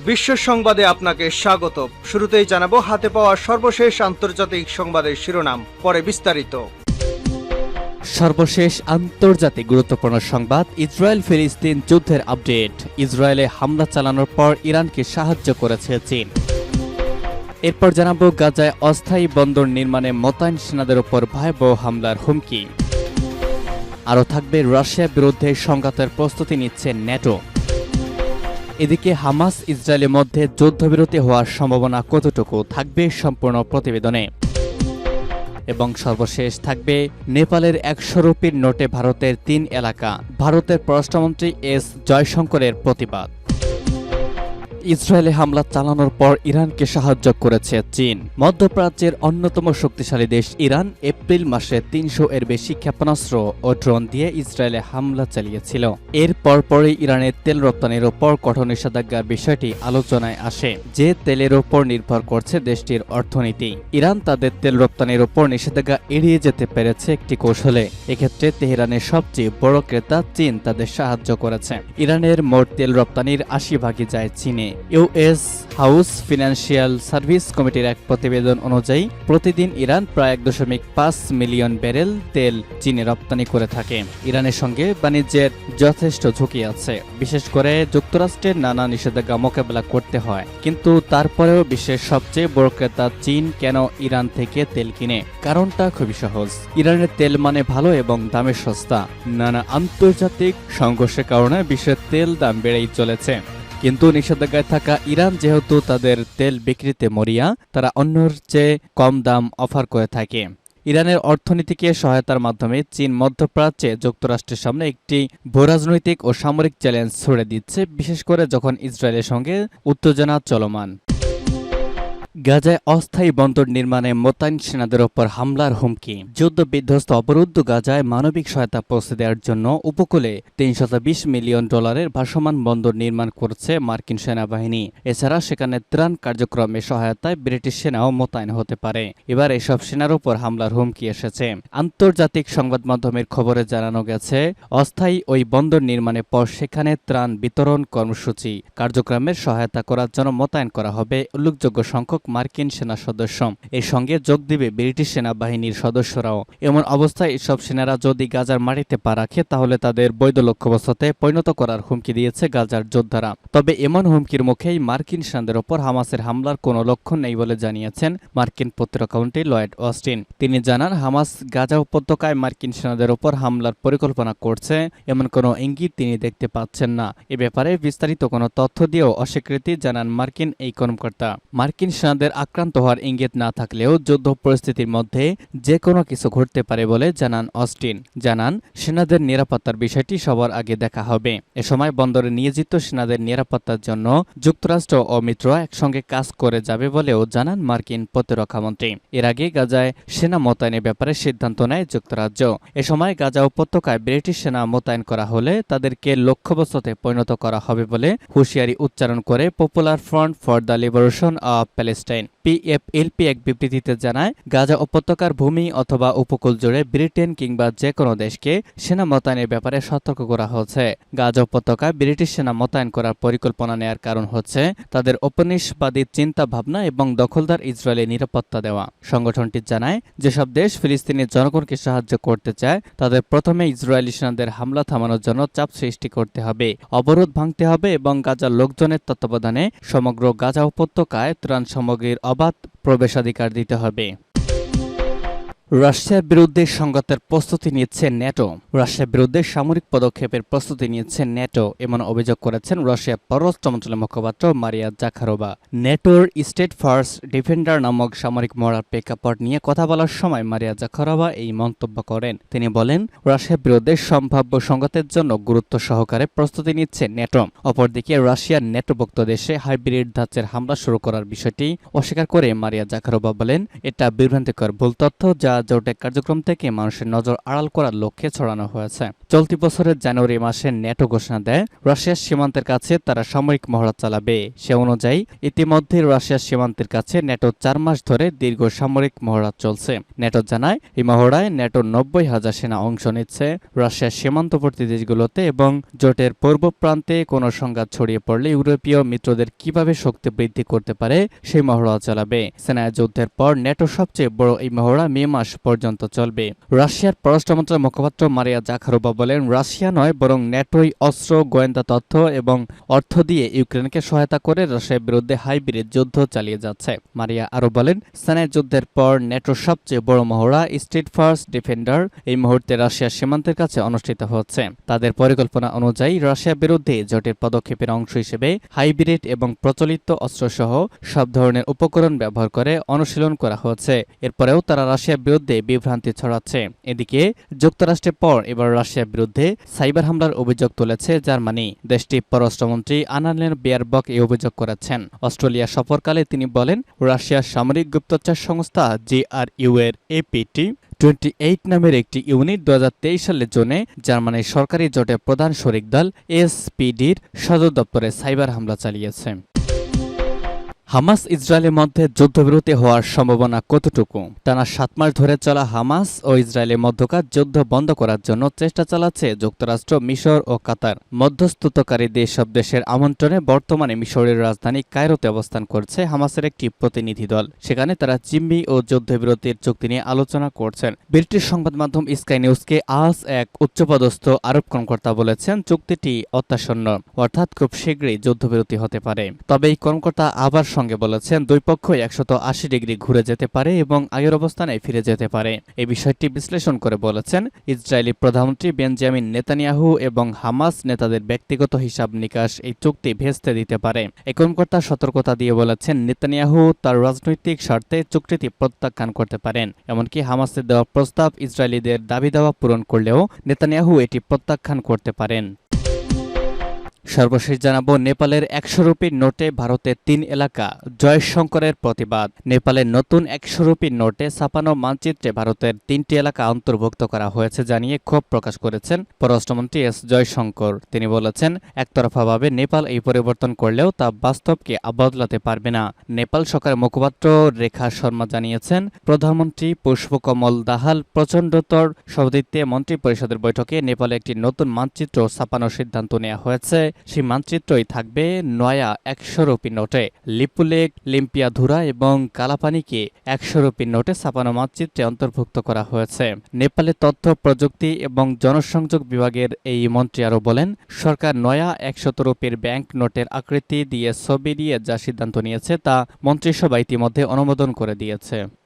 বিশ্ব সংবাদে আপনাকে স্বাগত। শুরুতেই জানাবো হাতে পাওয়া সর্বশেষ আন্তর্জাতিক সংবাদের শিরোনাম, পরে বিস্তারিত। সর্বশেষ আন্তর্জাতিক গুরুত্বপূর্ণ সংবাদ, ইসরায়েল ফিলিস্তিন যুদ্ধের আপডেট। ইসরায়েলে হামলা চালানোর পর ইরানকে সাহায্য করেছে চীন। এরপর জানাবো গাজায় অস্থায়ী বন্দর নির্মাণে মোতায়েন সেনাদের উপর ভয়াবহ হামলার হুমকি। আরও থাকবে রাশিয়ার বিরুদ্ধে সংঘাতের প্রস্তুতি নিচ্ছে ন্যাটো। এদিকে হামাস ইসরায়েলের মধ্যে যুদ্ধবিরতি হওয়ার সম্ভাবনা কতটুকু, থাকবে সম্পূর্ণ প্রতিবেদনে। এবং সর্বশেষ থাকবে নেপালের 100 রুপির নোটে ভারতের 3 এলাকা, ভারতের পররাষ্ট্রমন্ত্রী এস জয়শঙ্করের প্রতিবাদ। ইসরায়েলে হামলা চালানোর পর ইরানকে সাহায্য করেছে চীন। মধ্যপ্রাচ্যের অন্যতম শক্তিশালী দেশ ইরান এপ্রিল মাসে 300 এর বেশি ক্ষেপণাস্ত্র ও ড্রোন দিয়ে ইসরায়েলে হামলা চালিয়েছিল। এর পরপরই ইরানের তেল রপ্তানির ওপর কঠোর নিষেধাজ্ঞার বিষয়টি আলোচনায় আসে, যে তেলের ওপর নির্ভর করছে দেশটির অর্থনীতি। ইরান তাদের তেল রপ্তানির ওপর নিষেধাজ্ঞা এড়িয়ে যেতে পেরেছে একটি কৌশলে। এক্ষেত্রে তেহরানের সবচেয়ে বড় ক্রেতা চীন তাদের সাহায্য করেছে। ইরানের মোট তেল রপ্তানির 80% যায় চীনে। ইউএস হাউস ফিনান্সিয়াল সার্ভিস কমিটির এক প্রতিবেদন অনুযায়ী প্রতিদিন ইরান প্রায় 1.5 মিলিয়ন ব্যারেল তেল চীনে রপ্তানি করে থাকে। ইরানের সঙ্গে বাণিজ্যের যথেষ্ট ঝুঁকি আছে, বিশেষ করে যুক্তরাষ্ট্রের নানা নিষেধাজ্ঞা মোকাবেলা করতে হয়। কিন্তু তারপরেও বিশ্বের সবচেয়ে বড় ক্রেতা চীন কেন ইরান থেকে তেল কিনে? কারণটা খুবই সহজ, ইরানের তেল মানে ভালো এবং দামে সস্তা। নানা আন্তর্জাতিক সংঘর্ষের কারণে বিশ্বের তেল দাম বেড়েই চলেছে। কিন্তু নিষেধাজ্ঞায় থাকা ইরান যেহেতু তাদের তেল বিক্রিতে মরিয়া, তারা অন্যর চেয়ে কম দাম অফার করে থাকে। ইরানের অর্থনীতিকে সহায়তার মাধ্যমে চীন মধ্যপ্রাচ্যে যুক্তরাষ্ট্রের সামনে একটি ভূরাজনৈতিক ও সামরিক চ্যালেঞ্জ ছুড়ে দিচ্ছে, বিশেষ করে যখন ইসরায়েলের সঙ্গে উত্তেজনা চলমান। গাজায় অস্থায়ী বন্দর নির্মাণে মোতায়েন সেনাদের ওপর হামলার হুমকি। যুদ্ধ বিধ্বস্ত অবরুদ্ধ গাজায় মানবিক সহায়তা পৌঁছে দেওয়ার জন্য উপকূলে $320 মিলিয়ন ভাসমান বন্দর নির্মাণ করছে মার্কিন সেনাবাহিনী। এছাড়া সেখানে ত্রাণ কার্যক্রমে সহায়তায় ব্রিটিশ সেনাও মোতায়েন হতে পারে। এবার এসব সেনার উপর হামলার হুমকি এসেছে। আন্তর্জাতিক সংবাদ মাধ্যমের খবরে জানানো গেছে, অস্থায়ী ওই বন্দর নির্মাণের পর সেখানে ত্রাণ বিতরণ কর্মসূচি কার্যক্রমের সহায়তা করার জন্য মোতায়েন করা হবে উল্লেখযোগ্য সংখ্যক মার্কিন সেনা সদস্য। এর সঙ্গে যোগ দিবে ব্রিটিশ সেনাবাহিনীর সদস্যরাও। এমন অবস্থায় এসব সেনারা যদি গাজার মাটিতে পা রাখে, তাহলে তাদের বৈধ লক্ষ্যবস্তুতে পরিণত করার হুমকি দিয়েছে গাজার যোদ্ধারা। তবে এমন হুমকির মুখেই মার্কিন সেনাদের ওপর হামাসের হামলার কোনো লক্ষণ নেই বলে জানিয়েছেন মার্কিন প্রতিরক্ষামন্ত্রী লয়েড অস্টিন। তিনি জানান, হামাস গাজা উপত্যকায় মার্কিন সেনাদের ওপর হামলার পরিকল্পনা করছে, এমন কোনো ইঙ্গিত তিনি দেখতে পাচ্ছেন না। এ ব্যাপারে বিস্তারিত কোনো তথ্য দিয়েও অস্বীকৃতি জানান মার্কিন এই কর্মকর্তা। মার্কিন সেনাদের আক্রান্ত হওয়ার ইঙ্গিত না থাকলেও যুদ্ধ পরিস্থিতির মধ্যে যে কোনো কিছু ঘটতে পারে বলে জানান অস্টিন। জানান, সেনাদের নিরাপত্তার বিষয়টি সবার আগে দেখা হবে। এ সময় বন্দরে নিয়োজিত সেনাদের নিরাপত্তার জন্য যুক্তরাষ্ট্র ও মিত্ররা একসঙ্গে কাজ করে যাবে বলেও জানান মার্কিন প্রতিরক্ষামন্ত্রী। এর আগে গাজায় সেনা মোতায়েনের ব্যাপারে সিদ্ধান্ত নেয় যুক্তরাজ্য। এ সময় গাজা উপত্যকায় ব্রিটিশ সেনা মোতায়েন করা হলে তাদেরকে লক্ষ্যবস্তুতে পরিণত করা হবে বলে হুঁশিয়ারি উচ্চারণ করে popular front for the liberation of Palestine PFLP এক বিবৃতিতে জানায়, গাজা উপত্যকার ভূমি অথবা উপকূল জুড়ে ব্রিটেন কিংবা যে কোনো দেশকে সেনা মোতায়েনের ব্যাপারে সতর্ক করা হচ্ছে। গাজা উপত্যকায় ব্রিটিশ সেনা মোতায়েন করার পরিকল্পনা নেয়ার কারণ হচ্ছে তাদের উপনিবেশবাদী চিন্তা ভাবনা এবং দখলদার ইসরায়েলের নিরাপত্তা দেওয়া। সংগঠনটি জানায়, যেসব দেশ ফিলিস্তিনের জনগণকে সাহায্য করতে চায় তাদের প্রথমে ইসরায়েলি সেনাদের হামলা থামানোর জন্য চাপ সৃষ্টি করতে হবে, অবরোধ ভাঙতে হবে এবং গাজার লোকজনের তত্ত্বাবধানে সমগ্র গাজা উপত্যকায় ত্রাণ সামগ্রীর অবাধ প্রবেশাধিকার দিতে হবে। রাশিয়ার বিরুদ্ধে সংঘাতের প্রস্তুতি নিচ্ছে ন্যাটো। রাশিয়ার বিরুদ্ধে সামরিক পদক্ষেপের প্রস্তুতি নিচ্ছে ন্যাটো, এমন অভিযোগ করেছেন রাশিয়ার পররাষ্ট্র মন্ত্রণালয়ের মুখপাত্র মারিয়া জাখারোভা। ন্যাটোর স্টেট ফার্স্ট ডিফেন্ডার নামক সামরিক মহড়ার প্রেক্ষাপট নিয়ে কথা বলার সময় মারিয়া জাখারোভা এই মন্তব্য করেন। তিনি বলেন, রাশিয়ার বিরুদ্ধে সম্ভাব্য সংঘাতের জন্য গুরুত্ব সহকারে প্রস্তুতি নিচ্ছে ন্যাটো। অপরদিকে রাশিয়ার ন্যাটোভুক্ত দেশে হাইব্রিড ধাঁচের হামলা শুরু করার বিষয়টি অস্বীকার করে মারিয়া জাখারোভা বলেন, এটা বিভ্রান্তিকর ভুল তথ্য যা জোটের কার্যক্রম থেকে মানুষের নজর আড়াল করার লক্ষ্যে ছড়ানো হয়েছে। চলতি বছরের জানুয়ারি মাসে ন্যাটো ঘোষণা দেয় রাশিয়ার সীমান্তের কাছে তারা সামরিক মহড়া চালাবে। সে অনুযায়ী ইতিমধ্যে রাশিয়ার সীমান্তের কাছে ন্যাটো 4 মাস ধরে দীর্ঘ সামরিক মহড়া চলছে। ন্যাটো জানায় এই মহড়ায় ন্যাটোর 90,000 সেনা অংশ নিচ্ছে। রাশিয়ার সীমান্তবর্তী দেশগুলোতে এবং জোটের পূর্ব প্রান্তে কোনো সংঘাত ছড়িয়ে পড়লে ইউরোপীয় মিত্রদের কিভাবে শক্তি বৃদ্ধি করতে পারে সেই মহড়া চালাবে। সেনা যুদ্ধের পর ন্যাটোর সবচেয়ে বড় এই মহড়া মে মাস পর্যন্ত চলবে। রাশিয়ার পররাষ্ট্র মন্ত্রণালয়ের মুখপাত্র মারিয়া জাখারোভা বলেন, রাশিয়া নয় বরং ন্যাটোই অস্ত্র, গোয়েন্দা তথ্য এবং অর্থ দিয়ে ইউক্রেনকে সহায়তা করে রাশিয়ার বিরুদ্ধে হাইব্রিড যুদ্ধ চালিয়ে যাচ্ছে। মারিয়া আরও বলেন, সেনা যুদ্ধের পর ন্যাটোর সবচেয়ে বড় মহড়া স্ট্রিট ফার্স্ট ডিফেন্ডার এই মুহূর্তে রাশিয়ার সীমান্তের কাছে অনুষ্ঠিত হচ্ছে। তাদের পরিকল্পনা অনুযায়ী রাশিয়ার বিরুদ্ধে জোটের পদক্ষেপের অংশ হিসেবে হাইব্রিড এবং প্রচলিত অস্ত্রসহ সব ধরনের উপকরণ ব্যবহার করে অনুশীলন করা হচ্ছে। এরপরেও তারা রাশিয়ার বিরুদ্ধে বিভ্রান্তি ছড়াচ্ছে। এদিকে যুক্তরাষ্ট্রের পর এবার রাশিয়ার বিরুদ্ধে সাইবার হামলার অভিযোগ তুলেছে জার্মানি। দেশটির পররাষ্ট্রমন্ত্রী আনালেন বেয়ারবক এই অভিযোগ করেছেন। অস্ট্রেলিয়া সফরকালে তিনি বলেন, রাশিয়ার সামরিক গুপ্তচর সংস্থা GRU এর APT 28 নামের একটি ইউনিট 2023 সালের জুনে জার্মানির সরকারি জোটের প্রধান শরিক দল SPDর সদর দপ্তরে সাইবার হামলা চালিয়েছে। হামাস ইসরায়েলের মধ্যে যুদ্ধবিরতি হওয়ার সম্ভাবনা কতটুকু? টানা 7 মাস ধরে চলা হামাস ও ইসরায়েলের মধ্যকার যুদ্ধ বন্ধ করার জন্য চেষ্টা চালাচ্ছে যুক্তরাষ্ট্র, মিশর ও কাতার। মধ্যস্থতাকারী সব দেশের আমন্ত্রণে বর্তমানে মিশরের রাজধানী কায়রোতে অবস্থান করছে হামাসের একটি প্রতিনিধি দল। সেখানে তারা জিম্মি ও যুদ্ধবিরতির চুক্তি নিয়ে আলোচনা করছেন। ব্রিটিশ সংবাদ মাধ্যম স্কাই নিউজকে আজ এক উচ্চপদস্থ আরব কর্মকর্তা বলেছেন, চুক্তিটি অত্যাসন্ন, অর্থাৎ খুব শীঘ্রই যুদ্ধবিরতি হতে পারে। তবে এই কর্মকর্তা আবার সঙ্গে বলেছেন, দুই পক্ষই 180 ডিগ্রি ঘুরে যেতে পারে এবং আগের অবস্থানে ফিরে যেতে পারে। এই বিষয়টি বিশ্লেষণ করে বলেছেন, ইসরায়েলি প্রধানমন্ত্রী বেঞ্জামিন নেতানিয়াহু এবং হামাস নেতাদের ব্যক্তিগত হিসাব নিকাশ এই চুক্তি ভেস্তে দিতে পারে। এই কর্মকর্তা সতর্কতা দিয়ে বলেছেন, নেতানিয়াহু তার রাজনৈতিক স্বার্থে চুক্তিটি প্রত্যাখ্যান করতে পারেন। এমনকি হামাসের দেওয়া প্রস্তাব ইসরায়েলিদের দাবি দাওয়া পূরণ করলেও নেতানিয়াহু এটি প্রত্যাখ্যান করতে পারেন। সর্বশেষ জানাবো, নেপালের 100 রুপির নোটে ভারতের 3 এলাকা, জয়শঙ্করের প্রতিবাদ। নেপালের নতুন 100 রুপির নোটে ছাপানো মানচিত্রে ভারতের 3টি এলাকা অন্তর্ভুক্ত করা হয়েছে জানিয়ে ক্ষোভ প্রকাশ করেছেন পররাষ্ট্রমন্ত্রী এস জয়শঙ্কর। তিনি বলেছেন, একতরফাভাবে নেপাল এই পরিবর্তন করলেও তা বাস্তবকে বদলাতে পারবে না। নেপাল সরকারের মুখপাত্র রেখা শর্মা জানিয়েছেন, প্রধানমন্ত্রী পুষ্পকমল দাহাল প্রচণ্ডতর সভাপতিত্বে মন্ত্রিপরিষদের বৈঠকে নেপালে একটি নতুন মানচিত্র ছাপানোর সিদ্ধান্ত নেওয়া হয়েছে। সেই মানচিত্রই থাকবে নয়া 100 রুপি নোটে। লিপুলেক, লিম্পিয়াধুরা এবং কালাপানিকে 100 রুপির নোটে ছাপানো মানচিত্রে অন্তর্ভুক্ত করা হয়েছে। নেপালের তথ্য প্রযুক্তি এবং জনসংযোগ বিভাগের এই মন্ত্রী আরও বলেন, সরকার নয়া 100 রুপির ব্যাংক নোটের আকৃতি দিয়ে ছবি দিয়ে যা সিদ্ধান্ত নিয়েছে তা মন্ত্রিসভা ইতিমধ্যে অনুমোদন করে দিয়েছে।